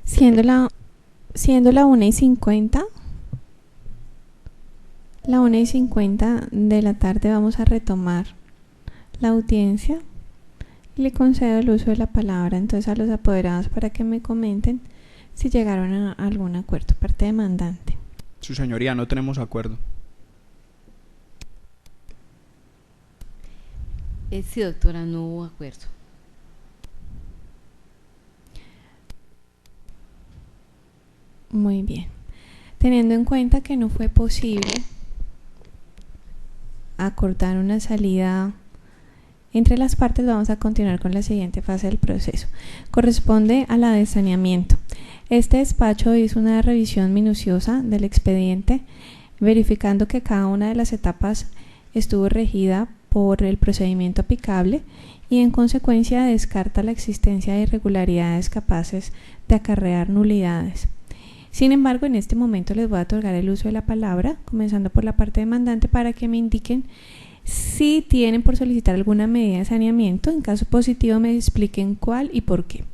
Siendo la 1:50, la 1:50 de la tarde, vamos a retomar la audiencia y le concedo el uso de la palabra entonces a los apoderados para que me comenten si llegaron a algún acuerdo. Parte demandante. Su señoría, no tenemos acuerdo. Sí, doctora, no hubo acuerdo. Muy bien. Teniendo en cuenta que no fue posible acordar una salida entre las partes, vamos a continuar con la siguiente fase del proceso. Corresponde a la de saneamiento. Este despacho hizo una revisión minuciosa del expediente, verificando que cada una de las etapas estuvo regida por el procedimiento aplicable y en consecuencia descarta la existencia de irregularidades capaces de acarrear nulidades. Sin embargo, en este momento les voy a otorgar el uso de la palabra, comenzando por la parte demandante, para que me indiquen si tienen por solicitar alguna medida de saneamiento. En caso positivo, me expliquen cuál y por qué.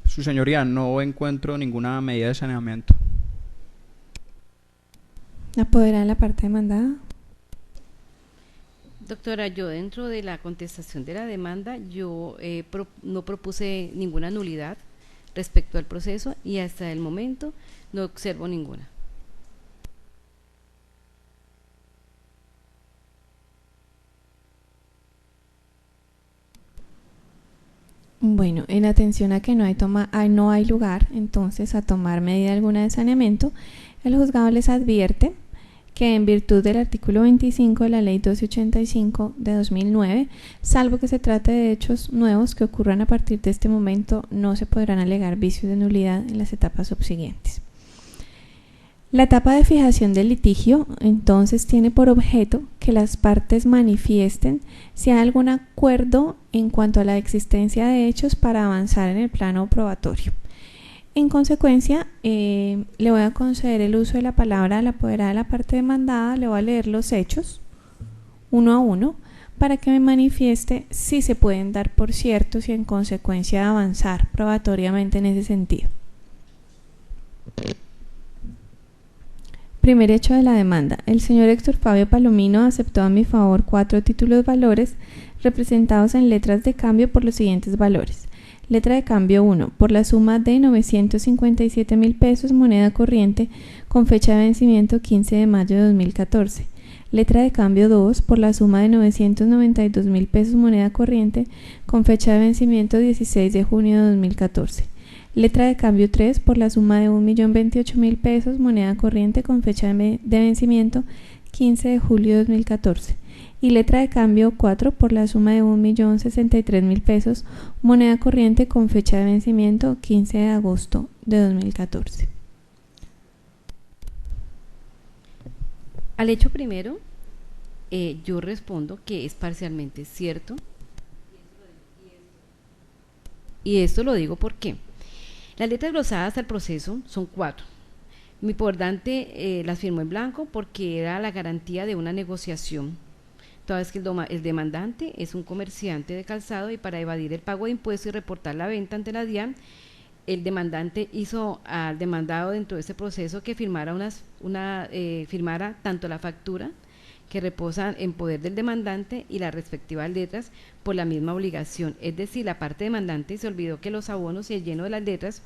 Su señoría, no encuentro ninguna medida de saneamiento. ¿Apoderada la parte demandada? Doctora, yo dentro de la contestación de la demanda, yo no propuse ninguna nulidad respecto al proceso y hasta el momento no observo ninguna. Bueno, en atención a que no hay lugar entonces a tomar medida alguna de saneamiento, el juzgado les advierte que en virtud del artículo 25 de la Ley 1285 de 2009, salvo que se trate de hechos nuevos que ocurran a partir de este momento, no se podrán alegar vicios de nulidad en las etapas subsiguientes. La etapa de fijación del litigio, entonces, tiene por objeto que las partes manifiesten si hay algún acuerdo en cuanto a la existencia de hechos para avanzar en el plano probatorio. En consecuencia, le voy a conceder el uso de la palabra a la apoderada de la parte demandada. Le voy a leer los hechos uno a uno para que me manifieste si se pueden dar por ciertos y en consecuencia avanzar probatoriamente en ese sentido. Primer hecho de la demanda. El señor Héctor Fabio Palomino aceptó a mi favor 4 títulos valores representados en letras de cambio por los siguientes valores. Letra de cambio 1, por la suma de 957,000 pesos moneda corriente con fecha de vencimiento 15 de mayo de 2014. Letra de cambio 2, por la suma de 992,000 pesos moneda corriente con fecha de vencimiento 16 de junio de 2014. Letra de cambio 3, por la suma de 1,028,000 pesos moneda corriente con fecha de vencimiento 15 de julio de 2014. Y letra de cambio 4, por la suma de 1,063,000 pesos moneda corriente con fecha de vencimiento 15 de agosto de 2014. Al hecho primero, yo respondo que es parcialmente cierto. Y esto lo digo porque las letras glosadas al proceso son 4. Mi acordante las firmó en blanco porque era la garantía de una negociación, toda vez que el demandante es un comerciante de calzado y para evadir el pago de impuestos y reportar la venta ante la DIAN, el demandante hizo al demandado dentro de ese proceso que firmara firmara tanto la factura que reposa en poder del demandante y las respectivas letras por la misma obligación. Es decir, la parte demandante se olvidó que los abonos y el lleno de las letras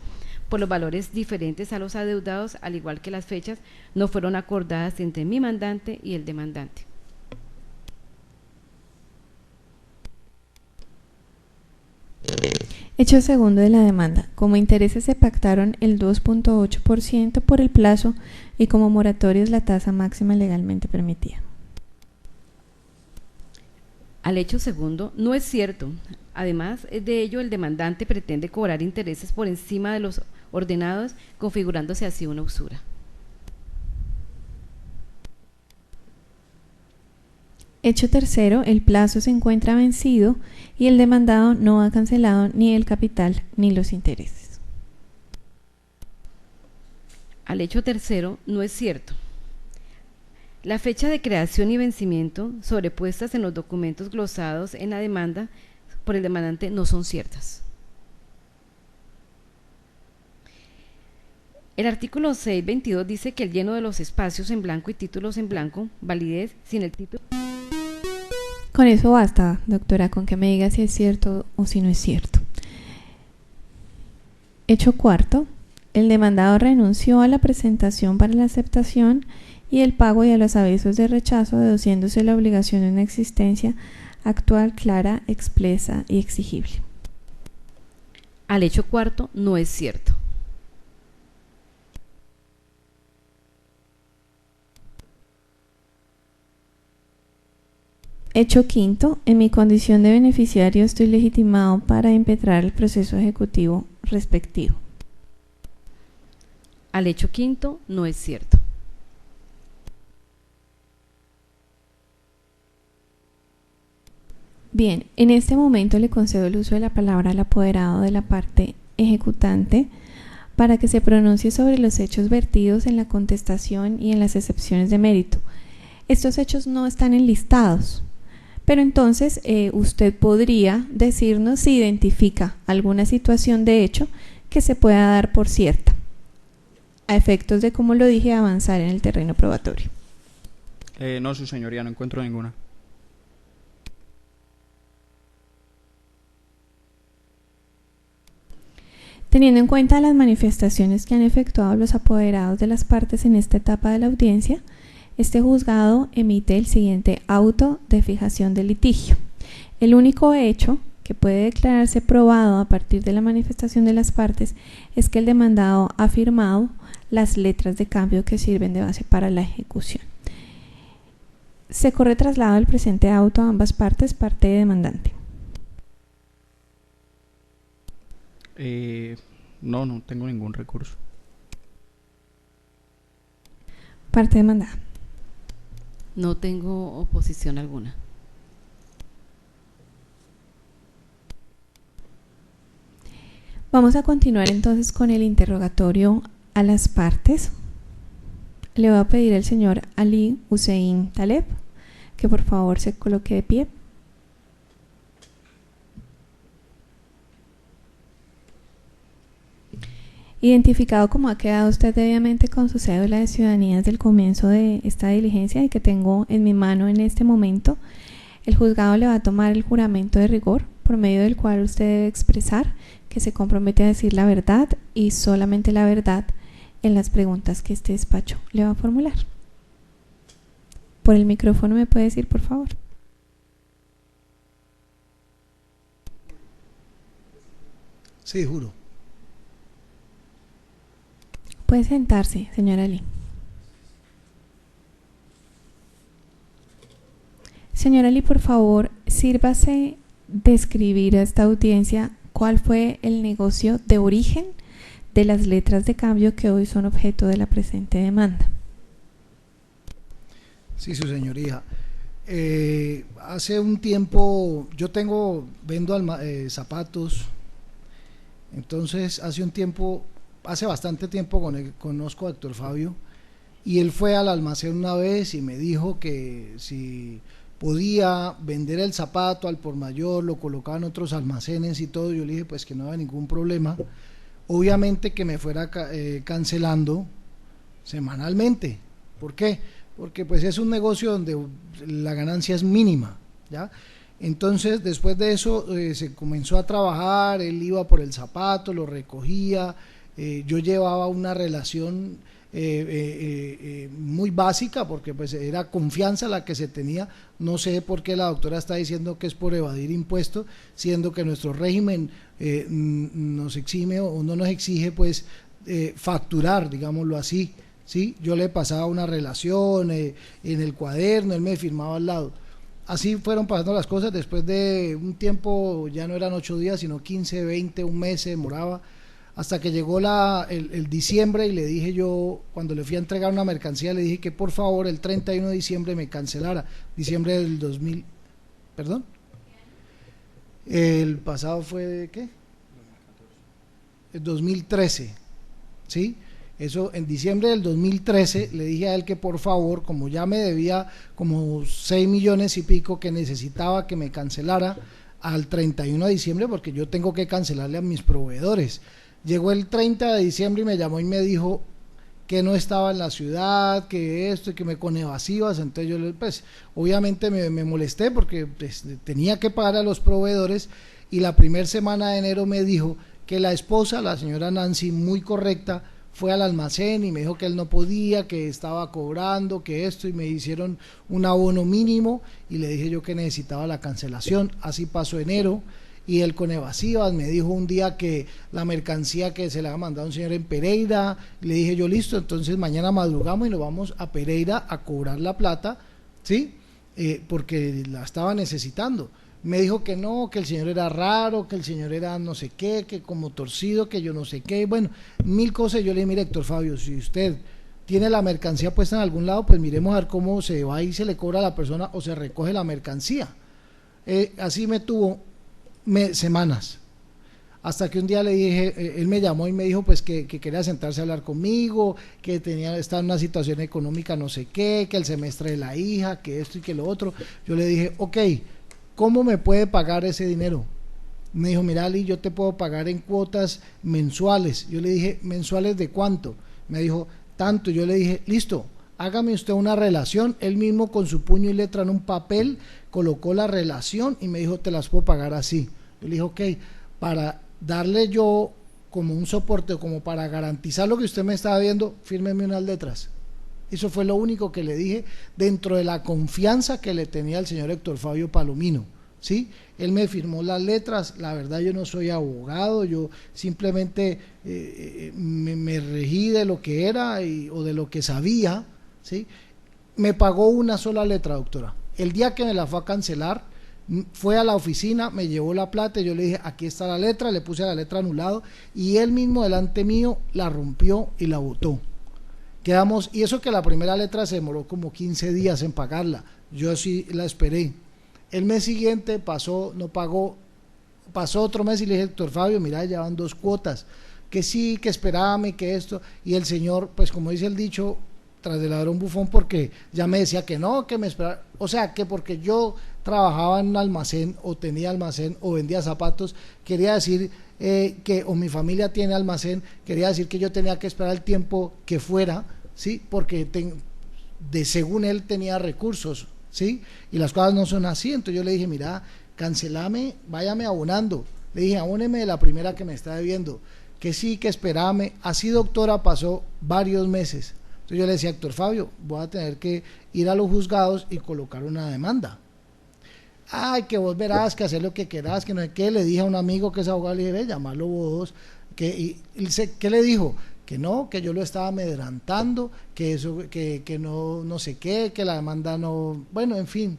por los valores diferentes a los adeudados, al igual que las fechas, no fueron acordadas entre mi mandante y el demandante. Hecho segundo de la demanda. Como intereses se pactaron el 2,8% por el plazo y como moratorios la tasa máxima legalmente permitida. Al hecho segundo, no es cierto. Además de ello, el demandante pretende cobrar intereses por encima de los ordenados, configurándose así una usura. Hecho tercero, el plazo se encuentra vencido y el demandado no ha cancelado ni el capital ni los intereses. Al hecho tercero, no es cierto. La fecha de creación y vencimiento sobrepuestas en los documentos glosados en la demanda por el demandante no son ciertas. El artículo 622 dice que el lleno de los espacios en blanco y títulos en blanco, validez sin el título. Con eso basta, doctora, con que me diga si es cierto o si no es cierto. Hecho cuarto, el demandado renunció a la presentación para la aceptación y el pago y a los avisos de rechazo, deduciéndose la obligación de una existencia actual, clara, expresa y exigible. Al hecho cuarto no es cierto. Hecho quinto, en mi condición de beneficiario estoy legitimado para impetrar el proceso ejecutivo respectivo. Al hecho quinto no es cierto. Bien, en este momento le concedo el uso de la palabra al apoderado de la parte ejecutante para que se pronuncie sobre los hechos vertidos en la contestación y en las excepciones de mérito. Estos hechos no están enlistados, pero entonces usted podría decirnos si identifica alguna situación de hecho que se pueda dar por cierta, a efectos de, como lo dije, avanzar en el terreno probatorio. No, su señoría, no encuentro ninguna. Teniendo en cuenta las manifestaciones que han efectuado los apoderados de las partes en esta etapa de la audiencia, este juzgado emite el siguiente auto de fijación de litigio. El único hecho que puede declararse probado a partir de la manifestación de las partes es que el demandado ha firmado las letras de cambio que sirven de base para la ejecución. Se corre traslado del presente auto a ambas partes, parte y demandante. No tengo ningún recurso. Parte demandada. No tengo oposición alguna. Vamos a continuar entonces con el interrogatorio a las partes. Le voy a pedir al señor Ali Hussein Taleb que por favor se coloque de pie. Identificado como ha quedado usted debidamente con su cédula de ciudadanía desde el comienzo de esta diligencia y que tengo en mi mano en este momento, el juzgado le va a tomar el juramento de rigor, por medio del cual usted debe expresar que se compromete a decir la verdad y solamente la verdad en las preguntas que este despacho le va a formular. Por el micrófono me puede decir, por favor. Sí, juro. Puede sentarse, señora Ali. Señora Ali, por favor, sírvase de escribir a esta audiencia cuál fue el negocio de origen de las letras de cambio que hoy son objeto de la presente demanda. Sí, su señoría. Hace un tiempo, vendo zapatos, entonces hace bastante tiempo conozco a Héctor Fabio y él fue al almacén una vez y me dijo que si podía vender el zapato al por mayor, lo colocaba en otros almacenes y todo. Yo le dije pues que no había ningún problema, obviamente que me fuera cancelando semanalmente. ¿Por qué? Porque pues es un negocio donde la ganancia es mínima, ¿ya? Entonces después de eso se comenzó a trabajar, él iba por el zapato, lo recogía, yo llevaba una relación muy básica porque pues era confianza la que se tenía. No sé por qué la doctora está diciendo que es por evadir impuestos, siendo que nuestro régimen nos exime o no nos exige pues facturar, digámoslo así, ¿sí? Yo le pasaba una relación en el cuaderno, él me firmaba al lado. Así fueron pasando las cosas. Después de un tiempo, ya no eran 8 días sino 15, 20, un mes se demoraba, hasta que llegó el diciembre y le dije yo, cuando le fui a entregar una mercancía, le dije que por favor el 31 de diciembre me cancelara. Diciembre del 2000, perdón, el pasado fue ¿qué? El 2013, ¿sí? Eso en diciembre del 2013 le dije a él que por favor, como ya me debía como 6 millones y pico, que necesitaba que me cancelara al 31 de diciembre porque yo tengo que cancelarle a mis proveedores. Llegó el 30 de diciembre y me llamó y me dijo que no estaba en la ciudad, que esto y que me con evasivas. Entonces yo pues obviamente me molesté porque pues, tenía que pagar a los proveedores, y la primera semana de enero me dijo que la esposa, la señora Nancy, muy correcta, fue al almacén y me dijo que él no podía, que estaba cobrando, que esto, y me hicieron un abono mínimo y le dije yo que necesitaba la cancelación. Así pasó enero, y él con evasivas me dijo un día que la mercancía que se le había mandado a un señor en Pereira. Le dije yo, listo, entonces mañana madrugamos y nos vamos a Pereira a cobrar la plata, ¿sí? Porque la estaba necesitando. Me dijo que no, que el señor era raro, que el señor era no sé qué, que como torcido, que yo no sé qué, bueno, mil cosas. Yo le dije, mire, Héctor Fabio, si usted tiene la mercancía puesta en algún lado, pues miremos a ver cómo se va y se le cobra a la persona o se recoge la mercancía. Así me tuvo semanas, hasta que un día le dije, él me llamó y me dijo pues que quería sentarse a hablar conmigo, que estaba en una situación económica no sé qué, que el semestre de la hija, que esto y que lo otro. Yo le dije, ok, ¿cómo me puede pagar ese dinero? Me dijo, mira, Ali, yo te puedo pagar en cuotas mensuales. Yo le dije, ¿mensuales de cuánto? Me dijo, tanto. Yo le dije, listo, hágame usted una relación. Él mismo con su puño y letra en un papel colocó la relación y me dijo, te las puedo pagar así. Yo le dije, ok, para darle yo como un soporte, como para garantizar lo que usted me estaba viendo, fírmeme unas letras. Eso fue lo único que le dije dentro de la confianza que le tenía al señor Héctor Fabio Palomino, ¿sí? Él me firmó las letras. La verdad, yo no soy abogado, yo simplemente me regí de lo que era o de lo que sabía, ¿sí? Me pagó una sola letra, doctora. El día que me la fue a cancelar, fue a la oficina, me llevó la plata y yo le dije, aquí está la letra, le puse la letra anulado y él mismo delante mío la rompió y la botó. Quedamos, y eso que la primera letra se demoró como 15 días en pagarla, yo sí la esperé. El mes siguiente pasó, no pagó, pasó otro mes y le dije, Héctor Fabio, mira, ya van 2 cuotas, que sí, que esperábame, que esto, y el señor, pues como dice el dicho, tras de ladrón bufón, porque ya me decía que no, que me esperaba, o sea, que porque yo trabajaba en un almacén, o tenía almacén, o vendía zapatos, quería decir o mi familia tiene almacén, quería decir que yo tenía que esperar el tiempo que fuera, ¿sí? Porque según él tenía recursos, ¿sí? Y las cosas no son así. Entonces yo le dije, mira, cancelame, váyame abonando. Le dije, abóneme de la primera que me está debiendo, que sí, que esperame. Así, doctora, pasó varios meses. Entonces yo le decía, Héctor Fabio, voy a tener que ir a los juzgados y colocar una demanda. Ay, que vos verás, que hacer lo que querás, que no sé qué. Le dije a un amigo que es abogado, le dije, ve, llamalo vos. ¿Qué le dijo? Que no, que yo lo estaba amedrantando, que eso, que no sé qué, que la demanda no, bueno, en fin,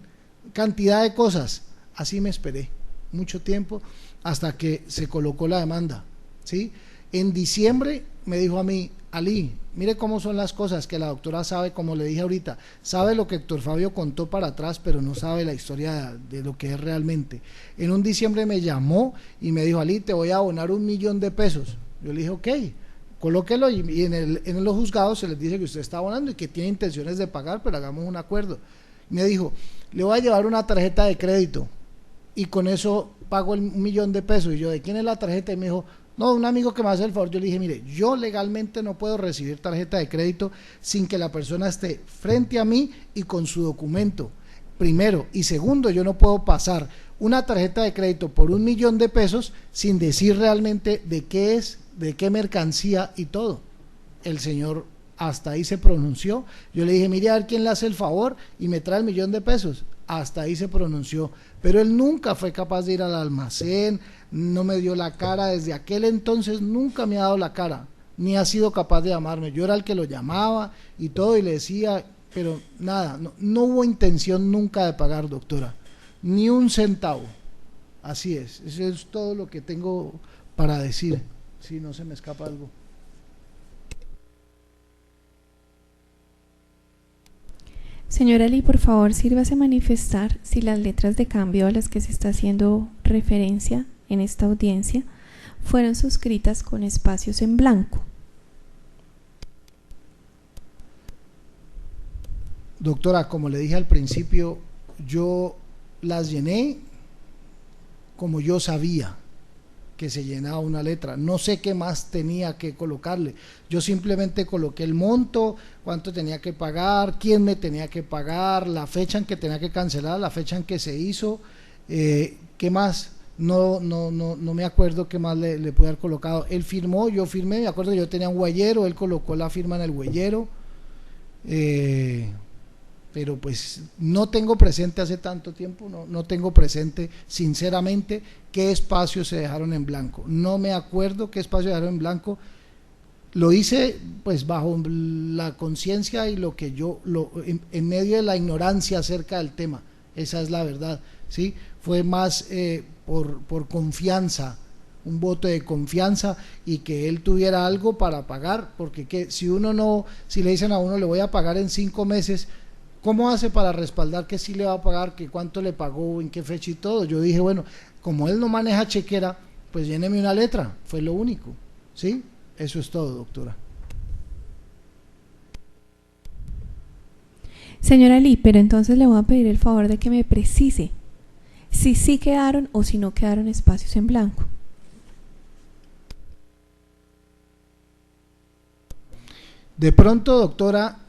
cantidad de cosas. Así me esperé mucho tiempo hasta que se colocó la demanda, ¿sí? En diciembre me dijo a mí, Ali, mire cómo son las cosas, que la doctora sabe, como le dije ahorita, sabe lo que Héctor Fabio contó para atrás, pero no sabe la historia de lo que es realmente. En un diciembre me llamó y me dijo, Ali, te voy a abonar $1.000.000. Yo le dije, ok, colóquelo, y en los juzgados se les dice que usted está abonando y que tiene intenciones de pagar, pero hagamos un acuerdo. Me dijo, le voy a llevar una tarjeta de crédito y con eso pago $1.000.000. Y yo, ¿de quién es la tarjeta? Y me dijo, no, un amigo que me hace el favor. Yo le dije, mire, yo legalmente no puedo recibir tarjeta de crédito sin que la persona esté frente a mí y con su documento, primero, y segundo, yo no puedo pasar una tarjeta de crédito por $1.000.000 sin decir realmente de qué es, de qué mercancía y todo. El señor hasta ahí se pronunció. Yo le dije, mire, a ver quién le hace el favor y me trae $1.000.000. Hasta ahí se pronunció, pero él nunca fue capaz de ir al almacén, no me dio la cara, desde aquel entonces nunca me ha dado la cara, ni ha sido capaz de llamarme. Yo era el que lo llamaba y todo, y le decía, pero nada, no hubo intención nunca de pagar, doctora, ni un centavo. Así es, eso es todo lo que tengo para decir, si no se me escapa algo. Señora Lee, por favor, sírvase a manifestar si las letras de cambio a las que se está haciendo referencia en esta audiencia fueron suscritas con espacios en blanco. Doctora, como le dije al principio, yo las llené como yo sabía, que se llenaba una letra. No sé qué más tenía que colocarle. Yo simplemente coloqué el monto, cuánto tenía que pagar, quién me tenía que pagar, la fecha en que tenía que cancelar, la fecha en que se hizo, ¿qué más? No me acuerdo qué más le pude haber colocado. Él firmó, yo firmé, me acuerdo que yo tenía un huellero, él colocó la firma en el huellero, pero pues no tengo presente hace tanto tiempo, no tengo presente sinceramente qué espacios se dejaron en blanco. No me acuerdo qué espacios dejaron en blanco. Lo hice pues bajo la conciencia y lo que yo, en medio de la ignorancia acerca del tema. Esa es la verdad, ¿sí? Fue más por confianza, un voto de confianza y que él tuviera algo para pagar, porque si le dicen a uno le voy a pagar en 5 meses, ¿cómo hace para respaldar que sí le va a pagar, que cuánto le pagó, en qué fecha y todo? Yo dije, bueno, como él no maneja chequera, pues lléneme una letra, fue lo único, ¿sí? Eso es todo, doctora. Señora Lee, pero entonces le voy a pedir el favor de que me precise si sí quedaron o si no quedaron espacios en blanco. De pronto, doctora,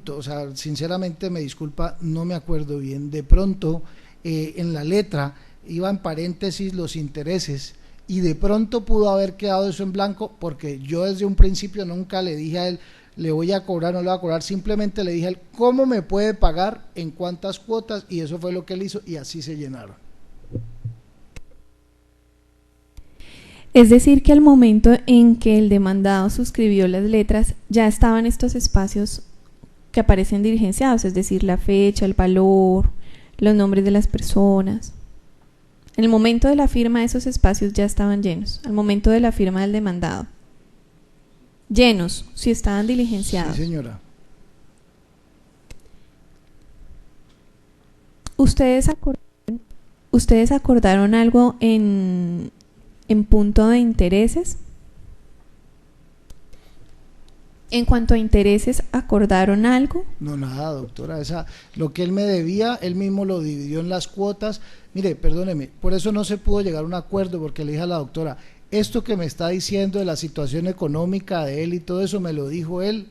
o sea, sinceramente me disculpa, no me acuerdo bien, de pronto en la letra iba en paréntesis los intereses y de pronto pudo haber quedado eso en blanco, porque yo desde un principio nunca le dije a él le voy a cobrar, no le voy a cobrar, simplemente le dije a él cómo me puede pagar, en cuántas cuotas, y eso fue lo que él hizo y así se llenaron. Es decir, que al momento en que el demandado suscribió las letras, ya estaban estos espacios que aparecen diligenciados, es decir, la fecha, el valor, los nombres de las personas. En el momento de la firma, esos espacios ya estaban llenos, al momento de la firma del demandado. Llenos, si estaban diligenciados. Sí, señora. ¿Ustedes acordaron algo en punto de intereses? En cuanto a intereses, ¿acordaron algo? No, nada, doctora. Lo que él me debía, él mismo lo dividió en las cuotas. Mire, perdóneme, por eso no se pudo llegar a un acuerdo, porque le dije a la doctora, esto que me está diciendo de la situación económica de él y todo eso, me lo dijo él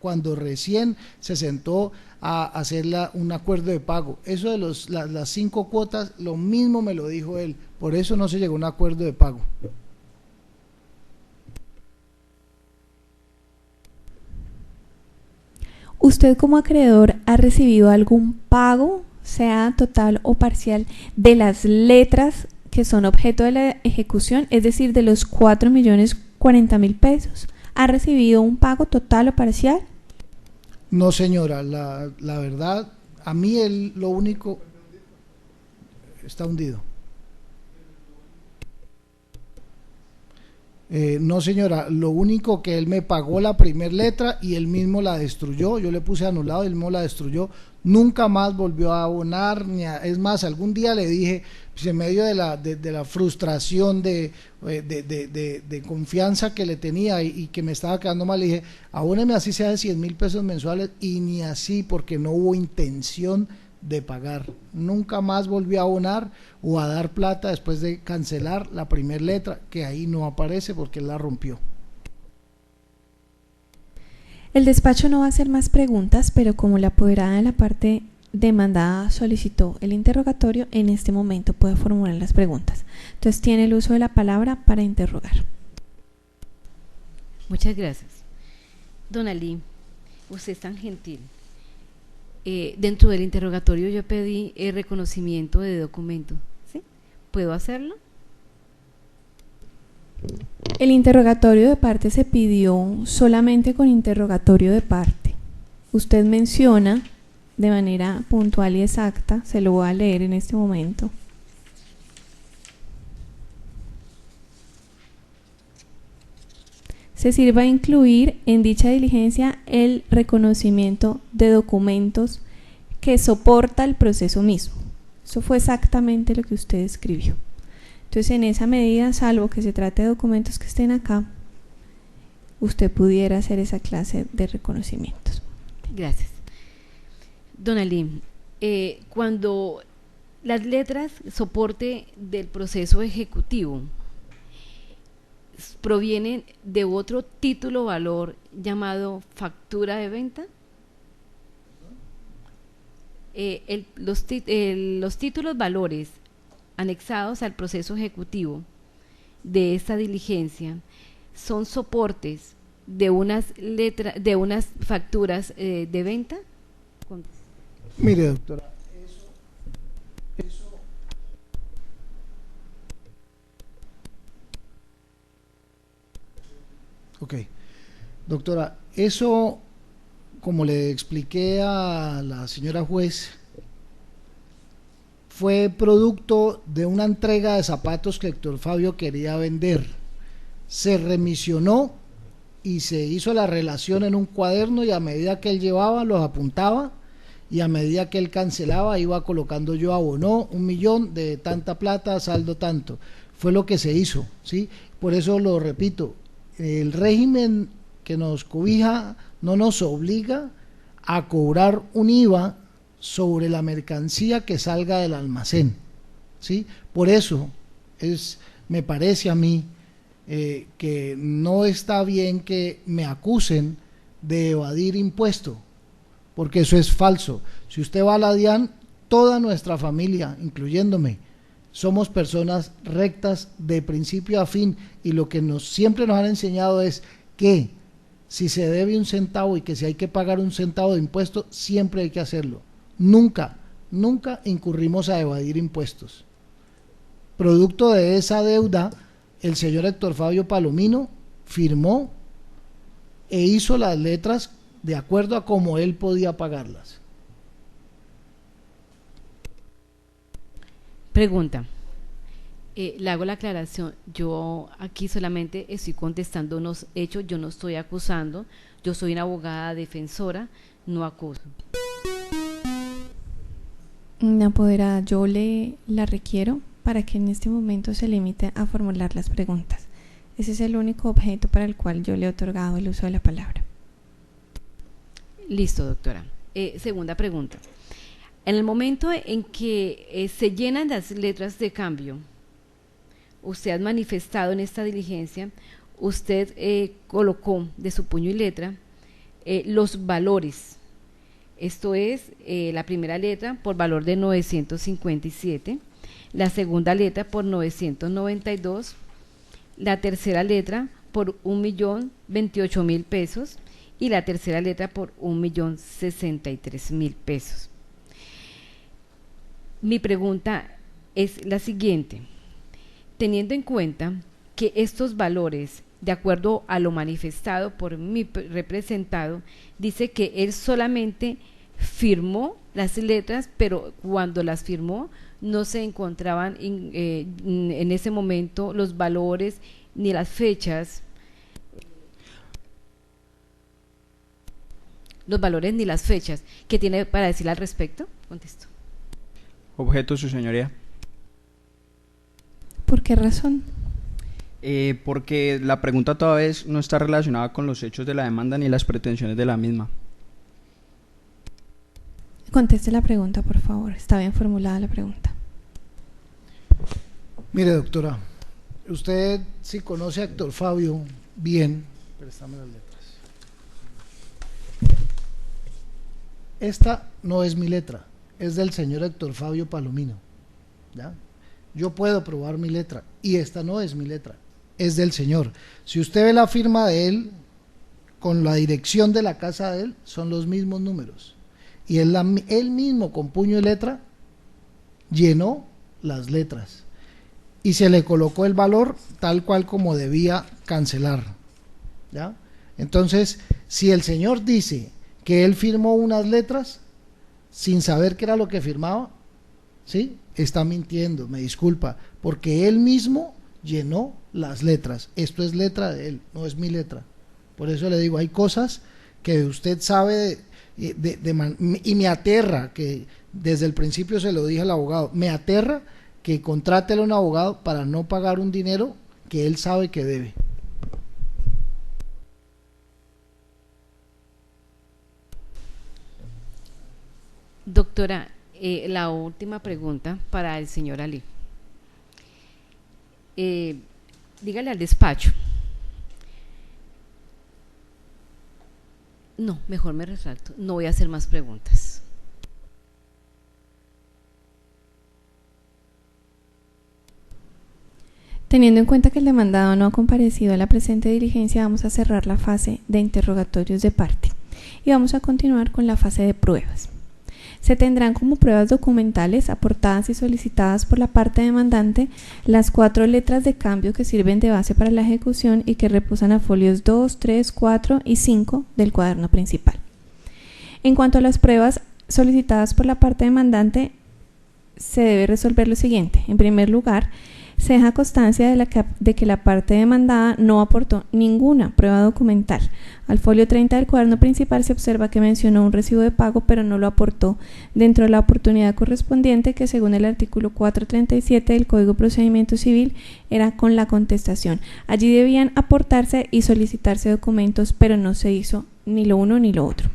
cuando recién se sentó a hacer un acuerdo de pago. Eso de las 5 cuotas, lo mismo me lo dijo él, por eso no se llegó a un acuerdo de pago. ¿Usted como acreedor ha recibido algún pago, sea total o parcial, de las letras que son objeto de la ejecución, es decir, de los 4.040.000 pesos? ¿Ha recibido un pago total o parcial? No, señora, la verdad, a mí lo único... Está hundido. No, señora, lo único que él me pagó la primera letra y él mismo la destruyó. Yo le puse anulado y él mismo la destruyó. Nunca más volvió a abonar, es más, algún día le dije, pues en medio de la frustración de confianza que le tenía y que me estaba quedando mal, le dije, abóneme así sea de 100.000 pesos mensuales, y ni así, porque no hubo intención de pagar. Nunca más volvió a abonar o a dar plata después de cancelar la primera letra, que ahí no aparece porque él la rompió. El despacho no va a hacer más preguntas, pero como la apoderada de la parte demandada solicitó el interrogatorio, en este momento puede formular las preguntas. Entonces tiene el uso de la palabra para interrogar. Muchas gracias. Don Ali, usted es tan gentil. Dentro del interrogatorio yo pedí el reconocimiento de documento, ¿sí? ¿Puedo hacerlo? El interrogatorio de parte se pidió solamente con interrogatorio de parte. Usted menciona de manera puntual y exacta, se lo voy a leer en este momento. Se sirva a incluir en dicha diligencia el reconocimiento de documentos que soporta el proceso mismo. Eso fue exactamente lo que usted escribió. Entonces, en esa medida, salvo que se trate de documentos que estén acá, usted pudiera hacer esa clase de reconocimientos. Gracias. Don Ali, cuando Las letras soporte del proceso ejecutivo provienen de otro título valor llamado factura de venta. Los títulos valores anexados al proceso ejecutivo de esta diligencia son soportes de unas facturas de venta. Mire, doctora, ok, doctora, eso, como le expliqué a la señora juez, fue producto de una entrega de zapatos que Héctor Fabio quería vender. Se remisionó y se hizo la relación en un cuaderno, y a medida que él llevaba los apuntaba, y a medida que él cancelaba iba colocando: yo abonó 1 millón de tanta plata, saldo tanto. Fue lo que se hizo, ¿sí? Por eso lo repito, el régimen que nos cobija no nos obliga a cobrar un IVA sobre la mercancía que salga del almacén, ¿sí? Por eso me parece a mí que no está bien que me acusen de evadir impuesto, porque eso es falso. Si usted va a la DIAN, toda nuestra familia, incluyéndome, somos personas rectas de principio a fin, y lo que siempre nos han enseñado es que si se debe 1 centavo y que si hay que pagar 1 centavo de impuesto, siempre hay que hacerlo. Nunca incurrimos a evadir impuestos. Producto de esa deuda, el señor Héctor Fabio Palomino firmó e hizo las letras de acuerdo a cómo él podía pagarlas. Pregunta. Le hago la aclaración, yo aquí solamente estoy contestando unos hechos, yo no estoy acusando, yo soy una abogada defensora, no acuso. Apoderada, yo la requiero para que en este momento se limite a formular las preguntas. Ese es el único objeto para el cual yo le he otorgado el uso de la palabra. Listo, doctora. Segunda pregunta. En el momento en que se llenan las letras de cambio, usted ha manifestado en esta diligencia, usted colocó de su puño y letra los valores. Esto es, la primera letra por valor de 957, la segunda letra por 992, la tercera letra por 1.028.000 pesos y la tercera letra por 1.063.000 pesos. Mi pregunta es la siguiente: teniendo en cuenta que estos valores, de acuerdo a lo manifestado por mi representado, dice que él solamente firmó las letras, pero cuando las firmó no se encontraban en ese momento los valores ni las fechas, ¿qué tiene para decir al respecto? Contesto. Objeto, su señoría. ¿Por qué razón? Porque la pregunta toda vez no está relacionada con los hechos de la demanda ni las pretensiones de la misma. Conteste la pregunta, por favor. Está bien formulada la pregunta. Mire, doctora, usted si conoce a Héctor Fabio bien, préstame las letras. Esta no es mi letra, es del señor Héctor Fabio Palomino, ¿ya? Yo puedo probar mi letra, y esta no es mi letra, es del señor. Si usted ve la firma de él con la dirección de la casa de él, son los mismos números, y él mismo con puño y letra llenó las letras y se le colocó el valor tal cual como debía cancelar, ¿ya? Entonces, si el señor dice que él firmó unas letras sin saber qué era lo que firmaba, ¿sí?, está mintiendo, me disculpa, porque él mismo llenó las letras. Esto es letra de él, no es mi letra. Por eso le digo, hay cosas que usted sabe y me aterra, que desde el principio se lo dije al abogado, me aterra que contrate a un abogado para no pagar un dinero que él sabe que debe. Doctora, La última pregunta para el señor Ali. Dígale al despacho. No, mejor me retracto. No voy a hacer más preguntas. Teniendo en cuenta que el demandado no ha comparecido a la presente diligencia, vamos a cerrar la fase de interrogatorios de parte y vamos a continuar con la fase de pruebas. Se tendrán como pruebas documentales aportadas y solicitadas por la parte demandante las 4 letras de cambio que sirven de base para la ejecución y que reposan a folios 2, 3, 4 y 5 del cuaderno principal. En cuanto a las pruebas solicitadas por la parte demandante, se debe resolver lo siguiente. En primer lugar, se deja constancia de que la parte demandada no aportó ninguna prueba documental. Al folio 30 del cuaderno principal se observa que mencionó un recibo de pago, pero no lo aportó dentro de la oportunidad correspondiente, que según el artículo 437 del Código de Procedimiento Civil era con la contestación. Allí debían aportarse y solicitarse documentos, pero no se hizo ni lo uno ni lo otro.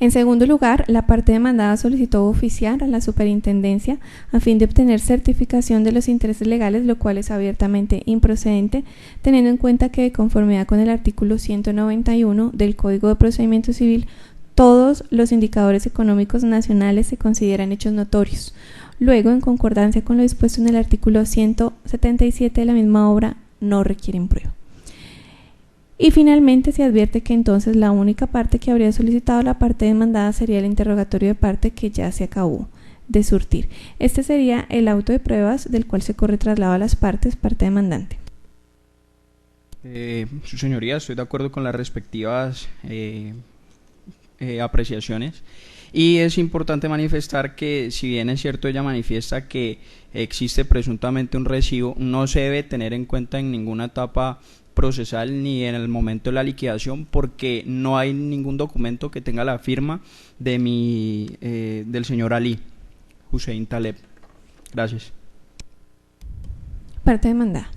En segundo lugar, la parte demandada solicitó oficiar a la superintendencia a fin de obtener certificación de los intereses legales, lo cual es abiertamente improcedente, teniendo en cuenta que, de conformidad con el artículo 191 del Código de Procedimiento Civil, todos los indicadores económicos nacionales se consideran hechos notorios. Luego, en concordancia con lo dispuesto en el artículo 177 de la misma obra, no requieren prueba. Y finalmente se advierte que entonces la única parte que habría solicitado la parte demandada sería el interrogatorio de parte, que ya se acabó de surtir. Este sería el auto de pruebas del cual se corre traslado a las partes, parte demandante. Su señoría, estoy de acuerdo con las respectivas apreciaciones. Y es importante manifestar que, si bien es cierto, ella manifiesta que existe presuntamente un recibo, no se debe tener en cuenta en ninguna etapa procesal ni en el momento de la liquidación, porque no hay ningún documento que tenga la firma de del señor Ali Hussein Taleb. Gracias. Parte demandada.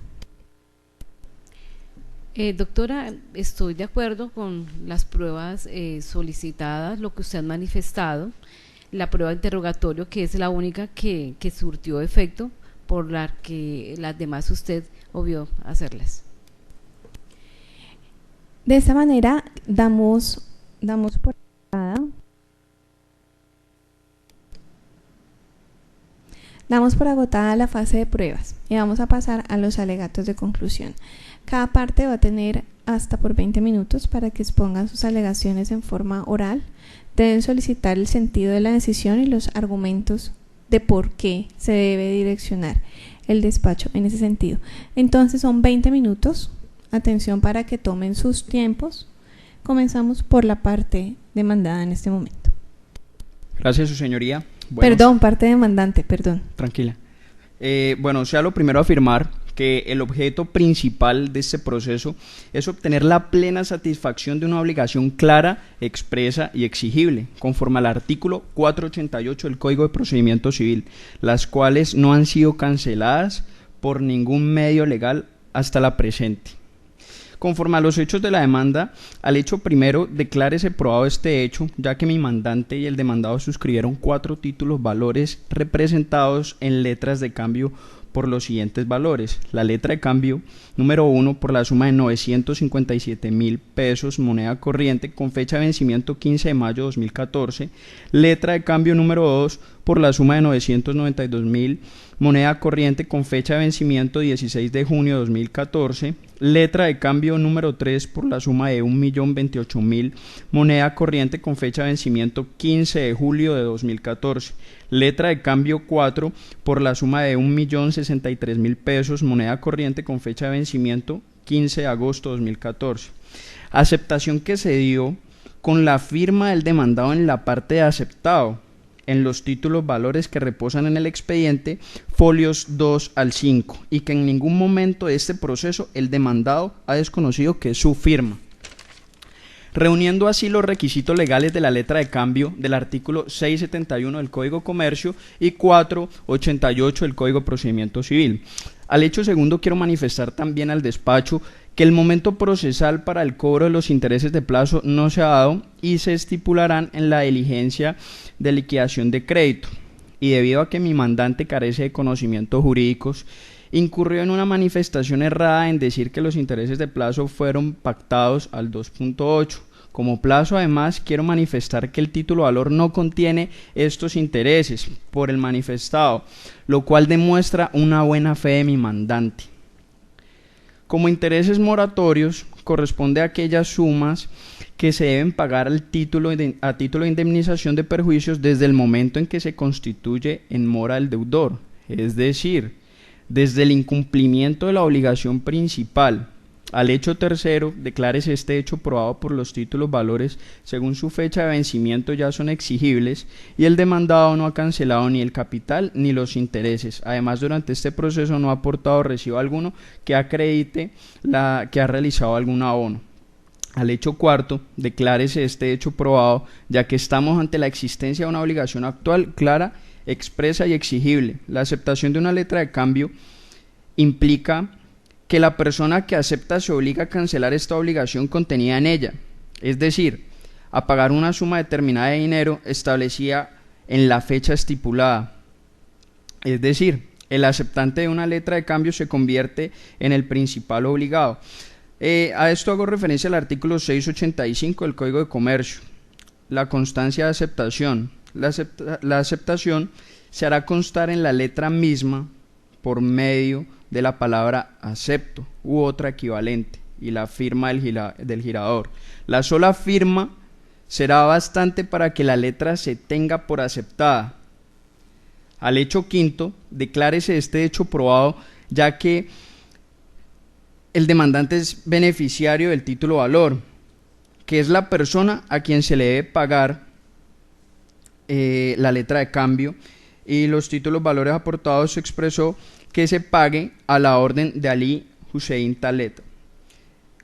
Doctora, estoy de acuerdo con las pruebas solicitadas, lo que usted ha manifestado, la prueba de interrogatorio, que es la única que surtió efecto, por la que las demás usted obvió hacerlas. De esta manera damos por agotada la fase de pruebas y vamos a pasar a los alegatos de conclusión. Cada parte va a tener hasta por 20 minutos para que expongan sus alegaciones en forma oral. Deben solicitar el sentido de la decisión y los argumentos de por qué se debe direccionar el despacho en ese sentido. Entonces son 20 minutos. Atención para que tomen sus tiempos. Comenzamos por la parte demandada en este momento. Gracias, su señoría. Bueno, perdón, parte demandante, perdón. Tranquila. Bueno, sea lo primero a afirmar que el objeto principal de este proceso es obtener la plena satisfacción de una obligación clara, expresa y exigible, conforme al artículo 488 del Código de Procedimiento Civil, las cuales no han sido canceladas por ningún medio legal hasta la presente. Conforme a los hechos de la demanda, al hecho primero, declárese probado este hecho, ya que mi mandante y el demandado suscribieron 4 títulos valores representados en letras de cambio por los siguientes valores. La letra de cambio número 1 por la suma de 957.000 pesos moneda corriente con fecha de vencimiento 15 de mayo de 2014. Letra de cambio número 2 por la suma de 992.000 moneda corriente con fecha de vencimiento 16 de junio de 2014. Letra de cambio número 3 por la suma de 1.028.000 moneda corriente con fecha de vencimiento 15 de julio de 2014. Letra de cambio 4 por la suma de 1.063.000 pesos moneda corriente con fecha de vencimiento 15 de agosto de 2014. Aceptación que se dio con la firma del demandado en la parte de aceptado en los títulos valores que reposan en el expediente folios 2 al 5 y que en ningún momento de este proceso el demandado ha desconocido que es su firma, reuniendo así los requisitos legales de la letra de cambio del artículo 671 del Código de Comercio y 488 del Código de Procedimiento Civil. Al hecho segundo quiero manifestar también al despacho que el momento procesal para el cobro de los intereses de plazo no se ha dado y se estipularán en la diligencia de liquidación de crédito. Y debido a que mi mandante carece de conocimientos jurídicos, incurrió en una manifestación errada en decir que los intereses de plazo fueron pactados al 2.8. Como plazo, además, quiero manifestar que el título valor no contiene estos intereses por el manifestado, lo cual demuestra una buena fe de mi mandante. Como intereses moratorios, corresponde a aquellas sumas que se deben pagar a título de indemnización de perjuicios desde el momento en que se constituye en mora el deudor, es decir, desde el incumplimiento de la obligación principal. Al hecho tercero, declárese este hecho probado por los títulos valores según su fecha de vencimiento ya son exigibles y el demandado no ha cancelado ni el capital ni los intereses. Además, durante este proceso no ha aportado recibo alguno que acredite que ha realizado algún abono. Al hecho cuarto, declárese este hecho probado ya que estamos ante la existencia de una obligación actual, clara, expresa y exigible. La aceptación de una letra de cambio implica que la persona que acepta se obliga a cancelar esta obligación contenida en ella, es decir, a pagar una suma determinada de dinero establecida en la fecha estipulada. Es decir, el aceptante de una letra de cambio se convierte en el principal obligado. A esto hago referencia al artículo 685 del Código de Comercio. La constancia de aceptación. La aceptación se hará constar en la letra misma por medio de la palabra acepto u otra equivalente y la firma del girador. La sola firma será bastante para que la letra se tenga por aceptada. Al hecho quinto, declárese este hecho probado ya que el demandante es beneficiario del título valor, que es la persona a quien se le debe pagar la letra de cambio, y los títulos valores aportados se expresó que se pague a la orden de Ali Hussein Taleb.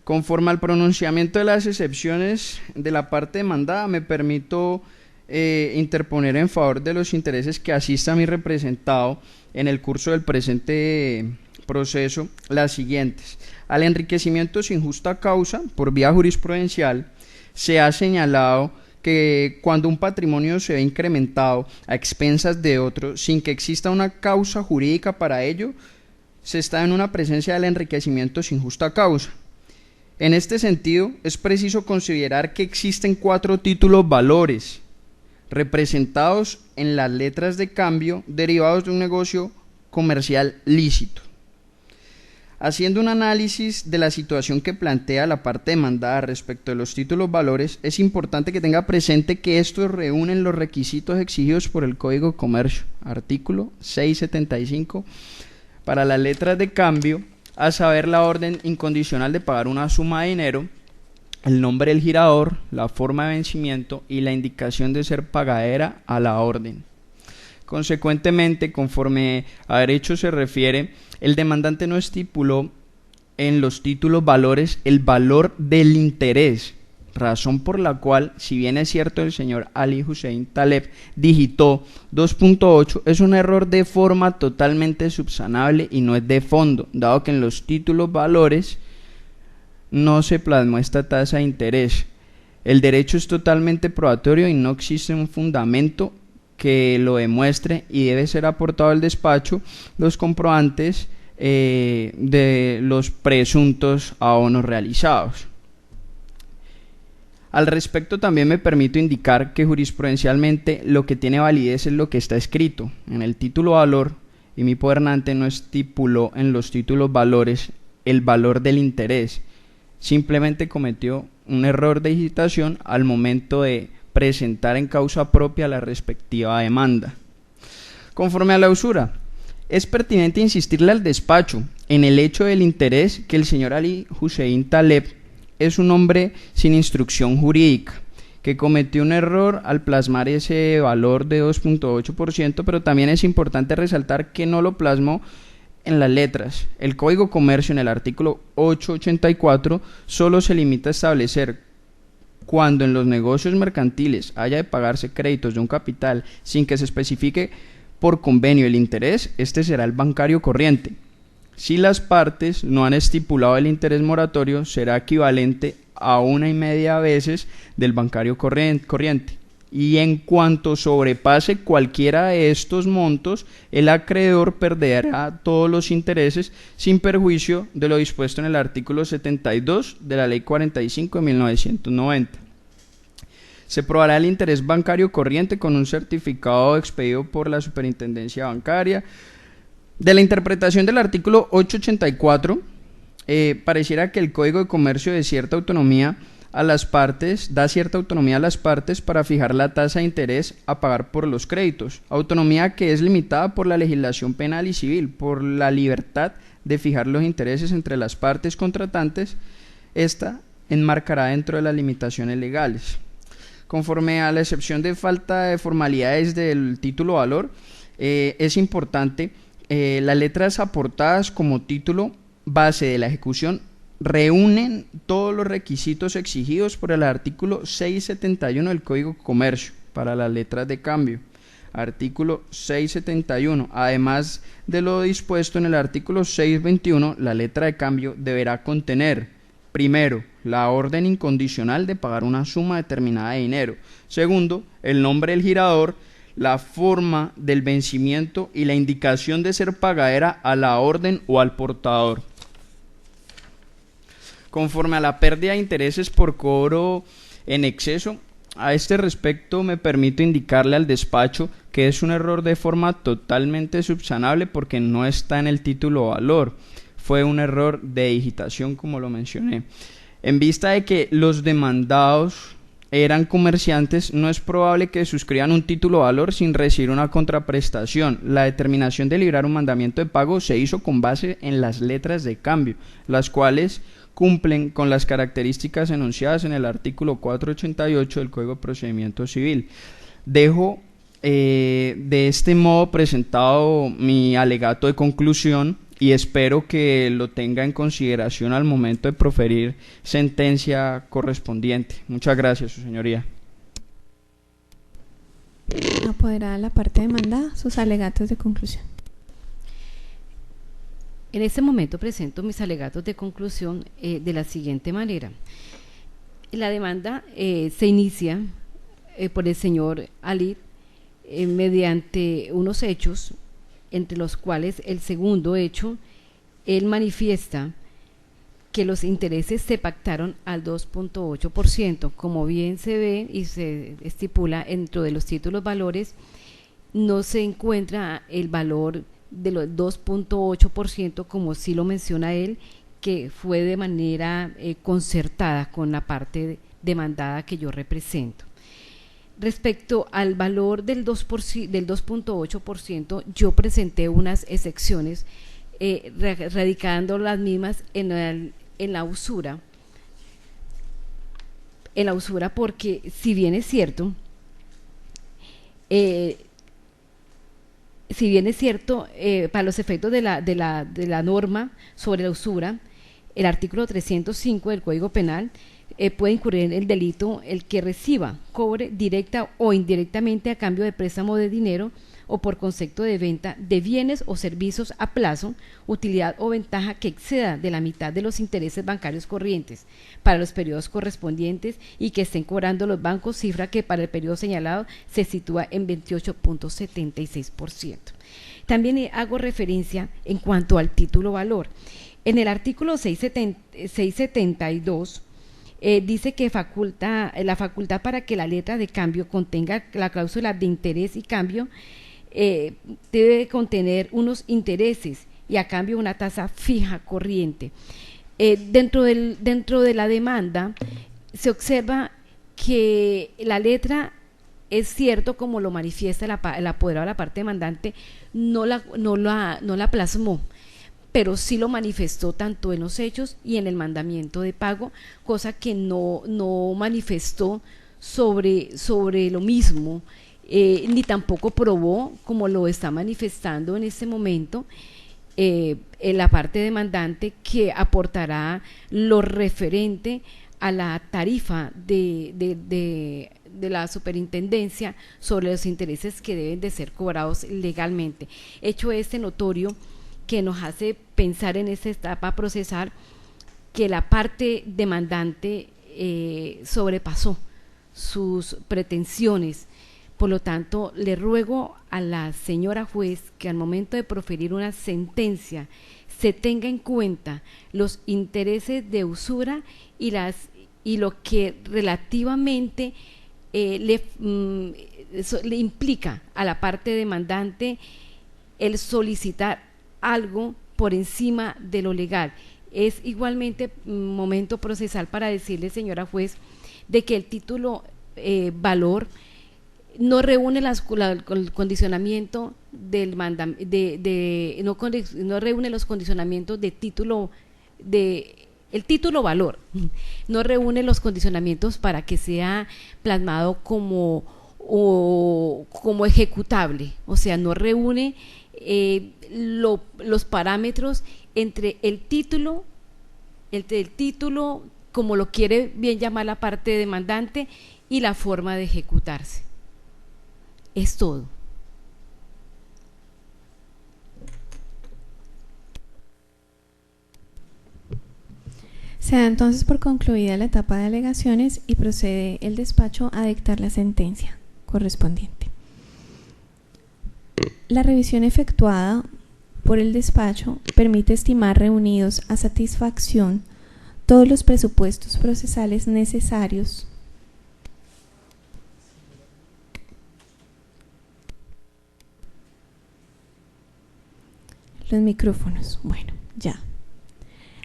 Conforme al pronunciamiento de las excepciones de la parte demandada, me permito interponer en favor de los intereses que asista a mi representado en el curso del presente proceso las siguientes. Al enriquecimiento sin justa causa por vía jurisprudencial se ha señalado que cuando un patrimonio se ve incrementado a expensas de otro sin que exista una causa jurídica para ello, se está en una presencia del enriquecimiento sin justa causa. En este sentido, es preciso considerar que existen 4 títulos valores representados en las letras de cambio derivados de un negocio comercial lícito. Haciendo un análisis de la situación que plantea la parte demandada respecto de los títulos valores, es importante que tenga presente que estos reúnen los requisitos exigidos por el Código de Comercio, artículo 675, para las letras de cambio, a saber la orden incondicional de pagar una suma de dinero, el nombre del girador, la forma de vencimiento y la indicación de ser pagadera a la orden. Consecuentemente, conforme a derecho se refiere, el demandante no estipuló en los títulos valores el valor del interés, razón por la cual, si bien es cierto el señor Ali Hussein Taleb digitó 2.8, es un error de forma totalmente subsanable y no es de fondo, dado que en los títulos valores no se plasmó esta tasa de interés. El derecho es totalmente probatorio y no existe un fundamento que lo demuestre y debe ser aportado al despacho los comprobantes de los presuntos abonos realizados. Al respecto, también me permito indicar que jurisprudencialmente lo que tiene validez es lo que está escrito en el título valor, y mi podernante no estipuló en los títulos valores el valor del interés, simplemente cometió un error de digitación al momento de presentar en causa propia la respectiva demanda. Conforme a la usura, es pertinente insistirle al despacho en el hecho del interés que el señor Ali Hussein Taleb es un hombre sin instrucción jurídica, que cometió un error al plasmar ese valor de 2.8%, pero también es importante resaltar que no lo plasmó en las letras. El Código de Comercio en el artículo 884 solo se limita a establecer cuando en los negocios mercantiles haya de pagarse créditos de un capital sin que se especifique por convenio el interés, este será el bancario corriente. Si las partes no han estipulado el interés moratorio, será equivalente a 1,5 veces del bancario corriente. Y en cuanto sobrepase cualquiera de estos montos, el acreedor perderá todos los intereses sin perjuicio de lo dispuesto en el artículo 72 de la Ley 45 de 1990. Se probará el interés bancario corriente con un certificado expedido por la Superintendencia Bancaria. De la interpretación del artículo 884, pareciera que el Código de Comercio da cierta autonomía a las partes para fijar la tasa de interés a pagar por los créditos, autonomía que es limitada por la legislación penal y civil, por la libertad de fijar los intereses entre las partes contratantes. Esta enmarcará dentro de las limitaciones legales. Conforme a la excepción de falta de formalidades del título valor, es importante las letras aportadas como título base de la ejecución reúnen todos los requisitos exigidos por el artículo 671 del Código de Comercio para las letras de cambio. Artículo 671. Además de lo dispuesto en el artículo 621, la letra de cambio deberá contener: primero, la orden incondicional de pagar una suma determinada de dinero. Segundo, el nombre del girador, la forma del vencimiento y la indicación de ser pagadera a la orden o al portador. Conforme a la pérdida de intereses por cobro en exceso, a este respecto me permito indicarle al despacho que es un error de forma totalmente subsanable porque no está en el título valor. Fue un error de digitación, como lo mencioné. En vista de que los demandados eran comerciantes, no es probable que suscriban un título valor sin recibir una contraprestación. La determinación de librar un mandamiento de pago se hizo con base en las letras de cambio, las cuales cumplen con las características enunciadas en el artículo 488 del Código de Procedimiento Civil. Dejo de este modo presentado mi alegato de conclusión y espero que lo tenga en consideración al momento de proferir sentencia correspondiente. Muchas gracias, su señoría. Apoderada la parte demandada, sus alegatos de conclusión. En este momento presento mis alegatos de conclusión de la siguiente manera. La demanda se inicia por el señor Ali mediante unos hechos, entre los cuales el segundo hecho, él manifiesta que los intereses se pactaron al 2.8%. Como bien se ve y se estipula dentro de los títulos valores, no se encuentra el valor de los 2.8% como sí lo menciona él, que fue de manera concertada con la parte demandada que yo represento. Respecto al valor del 2.8%, yo presenté unas excepciones radicando las mismas en la usura. En la usura, porque si bien es cierto, para los efectos de la norma sobre la usura, el artículo 305 del Código Penal puede incurrir en el delito el que reciba, cobre directa o indirectamente a cambio de préstamo de dinero o por concepto de venta de bienes o servicios a plazo, utilidad o ventaja que exceda de la mitad de los intereses bancarios corrientes para los periodos correspondientes y que estén cobrando los bancos, cifra que para el periodo señalado se sitúa en 28.76%. También hago referencia en cuanto al título valor. En el artículo 672 dice que la facultad para que la letra de cambio contenga la cláusula de interés y cambio debe contener unos intereses y a cambio una tasa fija corriente. Dentro de la demanda se observa que la letra, es cierto, como lo manifiesta el apoderado de la parte demandante, no la plasmó, pero sí lo manifestó tanto en los hechos y en el mandamiento de pago, cosa que no manifestó sobre lo mismo, ni tampoco probó, como lo está manifestando en este momento en la parte demandante, que aportará lo referente a la tarifa de la superintendencia sobre los intereses que deben de ser cobrados legalmente. Hecho este notorio que nos hace pensar en esta etapa procesal que la parte demandante sobrepasó sus pretensiones. Por lo tanto, le ruego a la señora juez que al momento de proferir una sentencia se tenga en cuenta los intereses de usura y lo que relativamente le implica a la parte demandante el solicitar algo por encima de lo legal. Es igualmente momento procesal para decirle, señora juez, de que el título valor no reúne el condicionamiento del no reúne los condicionamientos de título el título valor, no reúne los condicionamientos para que sea plasmado como ejecutable, o sea, no reúne los parámetros entre el título como lo quiere bien llamar la parte demandante y la forma de ejecutarse. Es todo. Se da entonces por concluida la etapa de alegaciones y procede el despacho a dictar la sentencia correspondiente. La revisión efectuada por el despacho permite estimar reunidos a satisfacción todos los presupuestos procesales necesarios los micrófonos. Bueno, ya.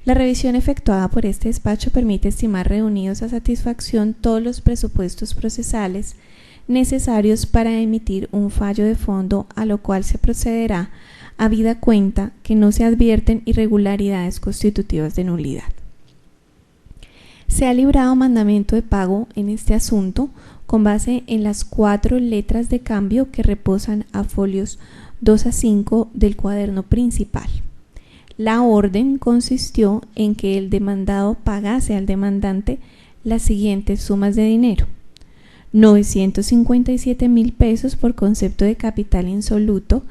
La revisión efectuada por este despacho permite estimar reunidos a satisfacción todos los presupuestos procesales necesarios para emitir un fallo de fondo, a lo cual se procederá habida cuenta que no se advierten irregularidades constitutivas de nulidad. Se ha librado mandamiento de pago en este asunto con base en las 4 letras de cambio que reposan a folios 2 a 5 del cuaderno principal. La orden consistió en que el demandado pagase al demandante las siguientes sumas de dinero: 957,000 pesos por concepto de capital insoluto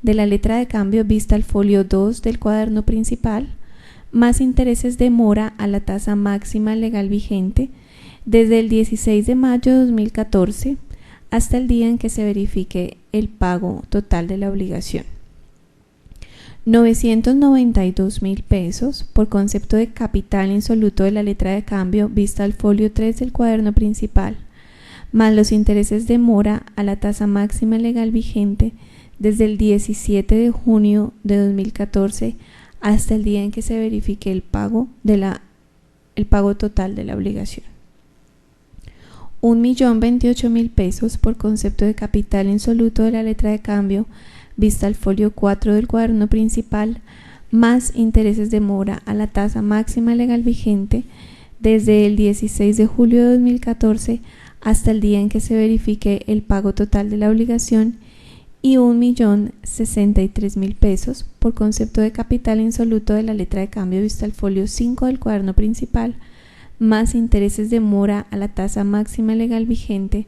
de la letra de cambio vista al folio 2 del cuaderno principal, más intereses de mora a la tasa máxima legal vigente desde el 16 de mayo de 2014 hasta el día en que se verifique el pago total de la obligación. 992,000 pesos por concepto de capital insoluto de la letra de cambio vista al folio 3 del cuaderno principal, más los intereses de mora a la tasa máxima legal vigente desde el 17 de junio de 2014 hasta el día en que se verifique el pago total de la obligación. 1,028,000 pesos por concepto de capital insoluto de la letra de cambio vista al folio 4 del cuaderno principal, más intereses de mora a la tasa máxima legal vigente desde el 16 de julio de 2014 hasta el día en que se verifique el pago total de la obligación, y 1,063,000 pesos por concepto de capital insoluto de la letra de cambio vista al folio 5 del cuaderno principal, más intereses de mora a la tasa máxima legal vigente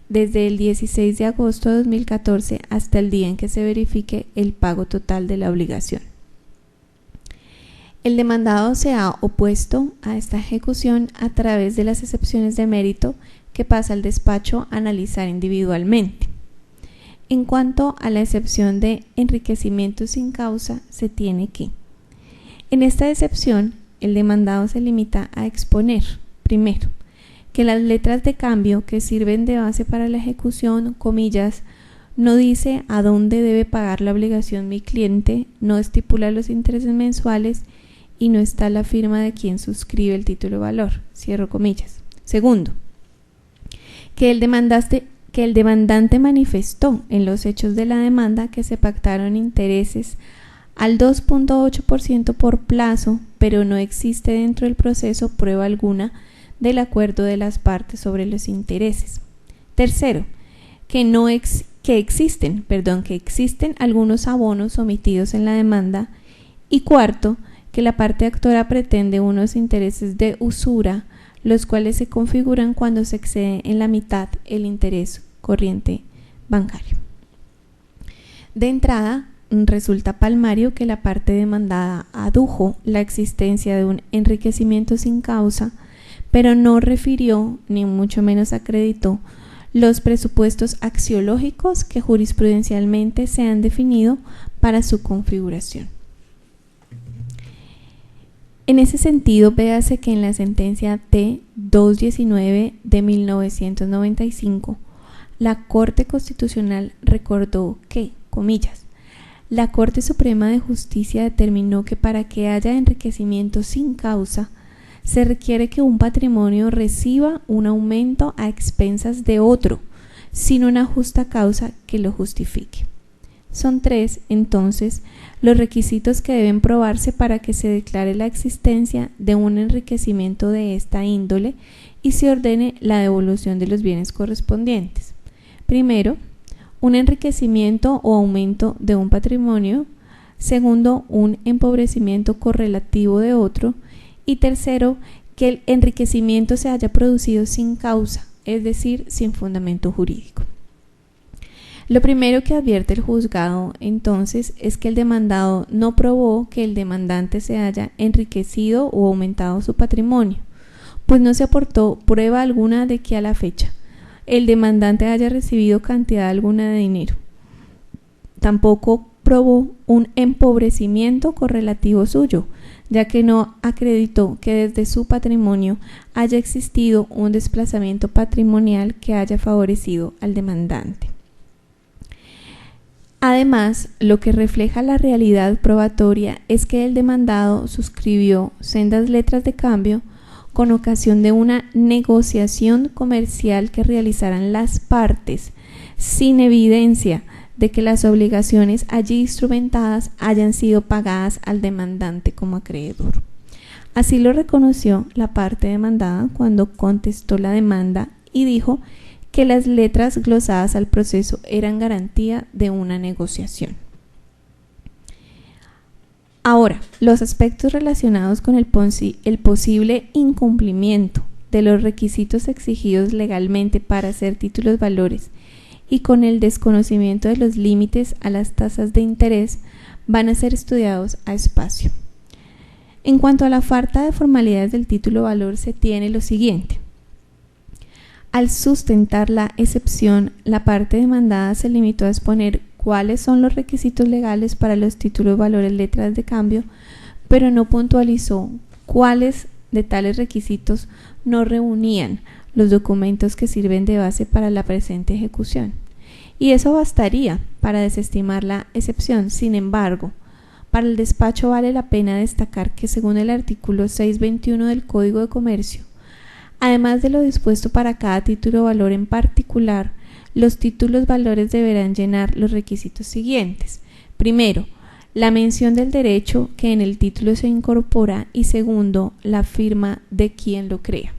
desde el 16 de agosto de 2014 hasta el día en que se verifique el pago total de la obligación. El demandado se ha opuesto a esta ejecución a través de las excepciones de mérito que pasa al despacho a analizar individualmente. En cuanto a la excepción de enriquecimiento sin causa, se tiene que, en esta excepción, el demandado se limita a exponer, primero, que las letras de cambio que sirven de base para la ejecución, comillas, no dice a dónde debe pagar la obligación mi cliente, no estipula los intereses mensuales y no está la firma de quien suscribe el título de valor, cierro comillas. Segundo, que el demandante manifestó en los hechos de la demanda que se pactaron intereses al 2.8% por plazo, pero no existe dentro del proceso prueba alguna del acuerdo de las partes sobre los intereses. Tercero, que existen algunos abonos omitidos en la demanda. Y cuarto, que la parte actora pretende unos intereses de usura, los cuales se configuran cuando se excede en la mitad el interés corriente bancario. De entrada, resulta palmario que la parte demandada adujo la existencia de un enriquecimiento sin causa, pero no refirió, ni mucho menos acreditó, los presupuestos axiológicos que jurisprudencialmente se han definido para su configuración. En ese sentido, véase que en la sentencia T-219 de 1995, la Corte Constitucional recordó que, comillas, la Corte Suprema de Justicia determinó que para que haya enriquecimiento sin causa, se requiere que un patrimonio reciba un aumento a expensas de otro, sin una justa causa que lo justifique. Son 3, entonces, los requisitos que deben probarse para que se declare la existencia de un enriquecimiento de esta índole y se ordene la devolución de los bienes correspondientes. Primero, un enriquecimiento o aumento de un patrimonio. Segundo, un empobrecimiento correlativo de otro. Y tercero, que el enriquecimiento se haya producido sin causa, es decir, sin fundamento jurídico. Lo primero que advierte el juzgado, entonces, es que el demandado no probó que el demandante se haya enriquecido o aumentado su patrimonio, pues no se aportó prueba alguna de que a la fecha el demandante haya recibido cantidad alguna de dinero. Tampoco probó un empobrecimiento correlativo suyo, ya que no acreditó que desde su patrimonio haya existido un desplazamiento patrimonial que haya favorecido al demandante. Además, lo que refleja la realidad probatoria es que el demandado suscribió sendas letras de cambio con ocasión de una negociación comercial que realizaran las partes, sin evidencia de que las obligaciones allí instrumentadas hayan sido pagadas al demandante como acreedor. Así lo reconoció la parte demandada cuando contestó la demanda y dijo que las letras glosadas al proceso eran garantía de una negociación. Ahora, los aspectos relacionados con el posible incumplimiento de los requisitos exigidos legalmente para hacer títulos valores y con el desconocimiento de los límites a las tasas de interés van a ser estudiados a espacio. En cuanto a la falta de formalidades del título valor, se tiene lo siguiente. Al sustentar la excepción, la parte demandada se limitó a exponer cuáles son los requisitos legales para los títulos valores letras de cambio, pero no puntualizó cuáles de tales requisitos no reunían los documentos que sirven de base para la presente ejecución. Y eso bastaría para desestimar la excepción. Sin embargo, para el despacho vale la pena destacar que según el artículo 621 del Código de Comercio, además de lo dispuesto para cada título valor en particular, los títulos valores deberán llenar los requisitos siguientes. Primero, la mención del derecho que en el título se incorpora y segundo, la firma de quien lo crea.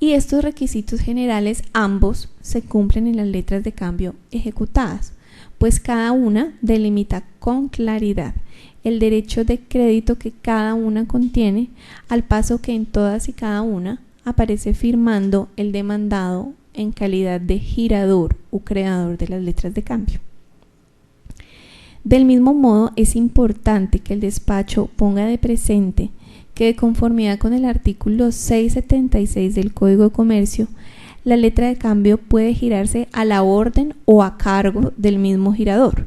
Y estos requisitos generales ambos se cumplen en las letras de cambio ejecutadas, pues cada una delimita con claridad el derecho de crédito que cada una contiene, al paso que en todas y cada una aparece firmando el demandado en calidad de girador o creador de las letras de cambio. Del mismo modo, es importante que el despacho ponga de presente que de conformidad con el artículo 676 del Código de Comercio, la letra de cambio puede girarse a la orden o a cargo del mismo girador,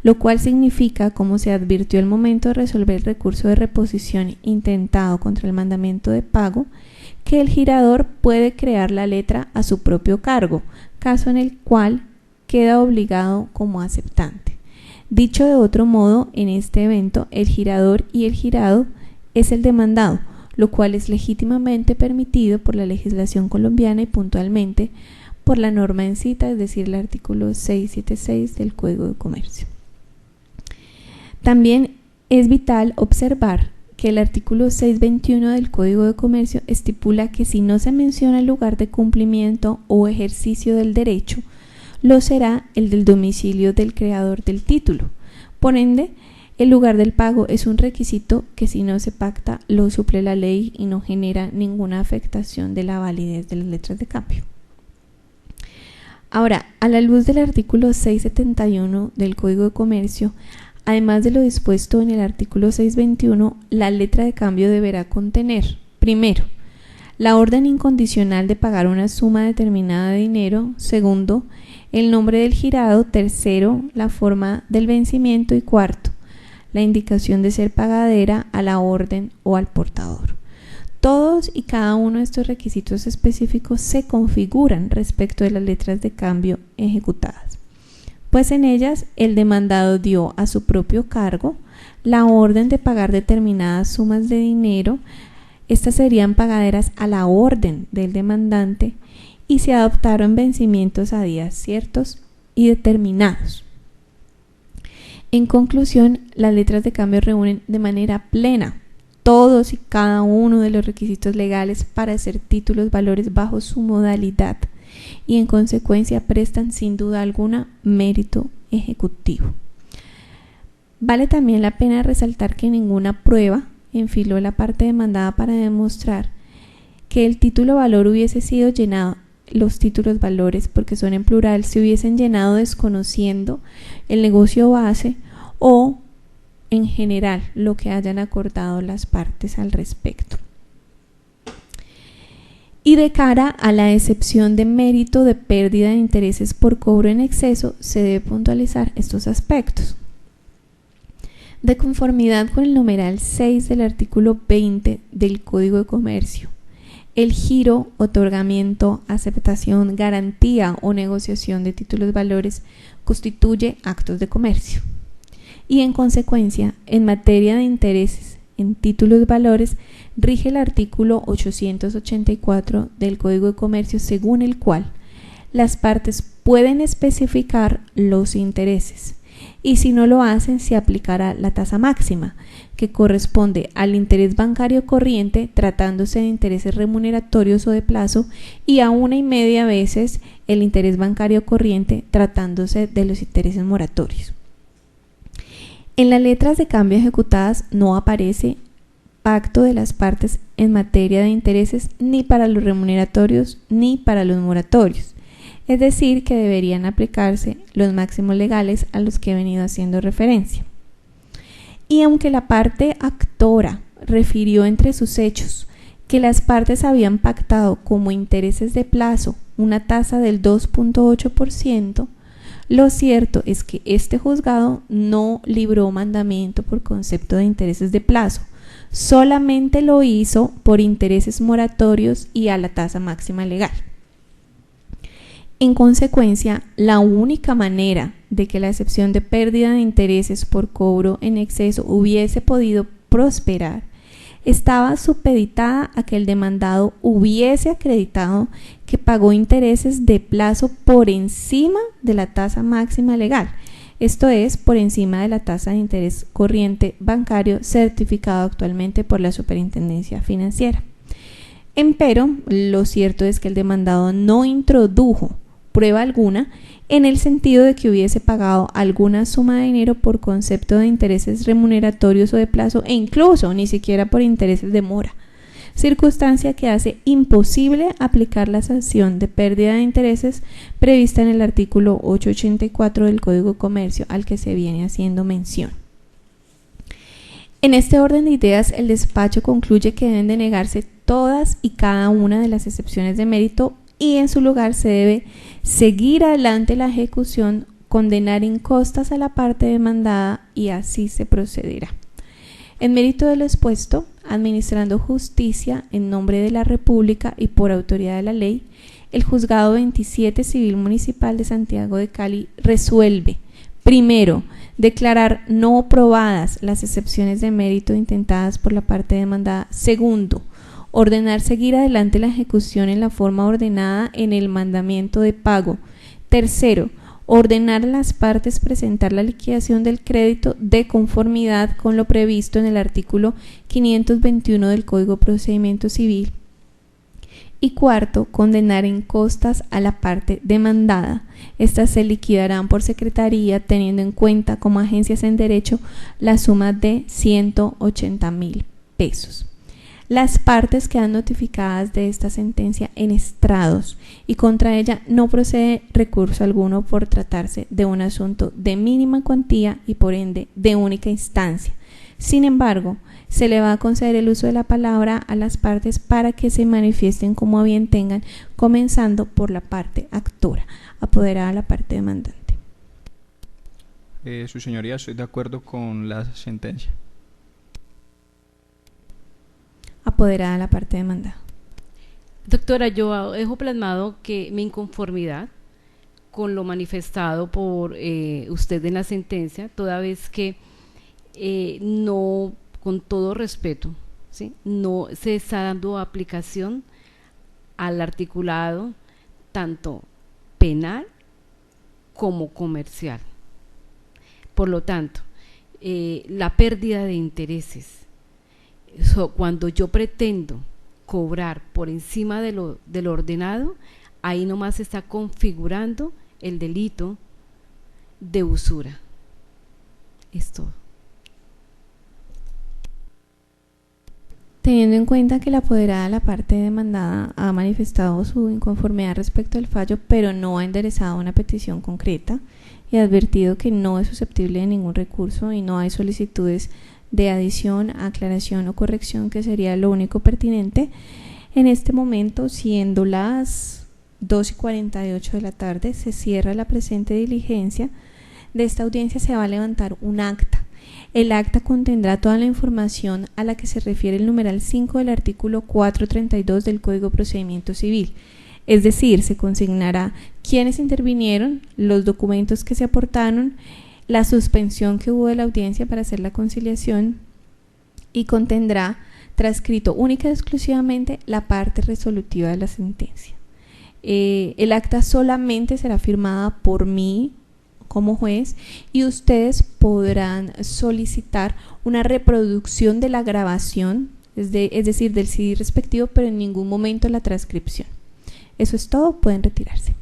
lo cual significa, como se advirtió al momento de resolver el recurso de reposición intentado contra el mandamiento de pago, que el girador puede crear la letra a su propio cargo, caso en el cual queda obligado como aceptante. Dicho de otro modo, en este evento, el girador y el girado es el demandado, lo cual es legítimamente permitido por la legislación colombiana y puntualmente por la norma en cita, es decir, el artículo 676 del Código de Comercio. También es vital observar que el artículo 621 del Código de Comercio estipula que si no se menciona el lugar de cumplimiento o ejercicio del derecho, lo será el del domicilio del creador del título. Por ende, el lugar del pago es un requisito que si no se pacta lo suple la ley y no genera ninguna afectación de la validez de las letras de cambio. Ahora, a la luz del artículo 671 del Código de Comercio, además de lo dispuesto en el artículo 621, la letra de cambio deberá contener, primero, la orden incondicional de pagar una suma determinada de dinero, segundo, el nombre del girado, tercero, la forma del vencimiento y cuarto, la indicación de ser pagadera a la orden o al portador. Todos y cada uno de estos requisitos específicos se configuran respecto de las letras de cambio ejecutadas, pues en ellas el demandado dio a su propio cargo la orden de pagar determinadas sumas de dinero. Estas serían pagaderas a la orden del demandante y se adoptaron vencimientos a días ciertos y determinados. En conclusión, las letras de cambio reúnen de manera plena todos y cada uno de los requisitos legales para hacer títulos valores bajo su modalidad y en consecuencia prestan sin duda alguna mérito ejecutivo. Vale también la pena resaltar que ninguna prueba enfiló la parte demandada para demostrar que el título valor hubiese sido llenado, los títulos valores, porque son en plural, se hubiesen llenado desconociendo el negocio base o en general lo que hayan acordado las partes al respecto. Y de cara a la excepción de mérito de pérdida de intereses por cobro en exceso, se debe puntualizar estos aspectos. De conformidad con el numeral 6 del artículo 20 del Código de Comercio, el giro, otorgamiento, aceptación, garantía o negociación de títulos valores constituye actos de comercio. Y en consecuencia, en materia de intereses en títulos valores, rige el artículo 884 del Código de Comercio, según el cual las partes pueden especificar los intereses y si no lo hacen se aplicará la tasa máxima, que corresponde al interés bancario corriente tratándose de intereses remuneratorios o de plazo y a 1,5 veces el interés bancario corriente tratándose de los intereses moratorios. En las letras de cambio ejecutadas no aparece pacto de las partes en materia de intereses ni para los remuneratorios ni para los moratorios, es decir, que deberían aplicarse los máximos legales a los que he venido haciendo referencia. Y aunque la parte actora refirió entre sus hechos que las partes habían pactado como intereses de plazo una tasa del 2.8%, lo cierto es que este juzgado no libró mandamiento por concepto de intereses de plazo, solamente lo hizo por intereses moratorios y a la tasa máxima legal. En consecuencia, la única manera de que la excepción de pérdida de intereses por cobro en exceso hubiese podido prosperar estaba supeditada a que el demandado hubiese acreditado que pagó intereses de plazo por encima de la tasa máxima legal, esto es, por encima de la tasa de interés corriente bancario certificado actualmente por la Superintendencia Financiera. Empero, lo cierto es que el demandado no introdujo prueba alguna en el sentido de que hubiese pagado alguna suma de dinero por concepto de intereses remuneratorios o de plazo e incluso ni siquiera por intereses de mora, circunstancia que hace imposible aplicar la sanción de pérdida de intereses prevista en el artículo 884 del Código de Comercio al que se viene haciendo mención. En este orden de ideas, el despacho concluye que deben de negarse todas y cada una de las excepciones de mérito y en su lugar se debe seguir adelante la ejecución, condenar en costas a la parte demandada y así se procederá. En mérito de lo expuesto, administrando justicia en nombre de la República y por autoridad de la ley, el Juzgado 27 Civil Municipal de Santiago de Cali resuelve, primero, declarar no probadas las excepciones de mérito intentadas por la parte demandada. Segundo, ordenar seguir adelante la ejecución en la forma ordenada en el mandamiento de pago. Tercero, ordenar a las partes presentar la liquidación del crédito de conformidad con lo previsto en el artículo 521 del Código de Procedimiento Civil. Y cuarto, condenar en costas a la parte demandada. Estas se liquidarán por secretaría teniendo en cuenta como agencias en derecho la suma de 180.000 pesos. Las partes quedan notificadas de esta sentencia en estrados y contra ella no procede recurso alguno por tratarse de un asunto de mínima cuantía y por ende de única instancia. Sin embargo, se le va a conceder el uso de la palabra a las partes para que se manifiesten como a bien tengan, comenzando por la parte actora, apoderada a la parte demandante. Su señoría, estoy de acuerdo con la sentencia. Apoderada a la parte demandada. Doctora, yo dejo plasmado que mi inconformidad con lo manifestado por usted en la sentencia, toda vez que no, con todo respeto, ¿sí?, no se está dando aplicación al articulado tanto penal como comercial. Por lo tanto, la pérdida de intereses, cuando yo pretendo cobrar por encima de lo ordenado, ahí nomás se está configurando el delito de usura. Es todo. Teniendo en cuenta que la apoderada de la parte demandada ha manifestado su inconformidad respecto al fallo, pero no ha enderezado una petición concreta y ha advertido que no es susceptible de ningún recurso y no hay solicitudes de adición, aclaración o corrección, que sería lo único pertinente, en este momento, siendo las 2:48 de la tarde, se cierra la presente diligencia. De esta audiencia se va a levantar un acta. El acta contendrá toda la información a la que se refiere el numeral 5 del artículo 432 del Código de Procedimiento Civil. Es decir, se consignará quiénes intervinieron, los documentos que se aportaron, la suspensión que hubo de la audiencia para hacer la conciliación y contendrá transcrito única y exclusivamente la parte resolutiva de la sentencia. El acta solamente será firmada por mí como juez y ustedes podrán solicitar una reproducción de la grabación, es decir, del CD respectivo, pero en ningún momento la transcripción. Eso es todo, pueden retirarse.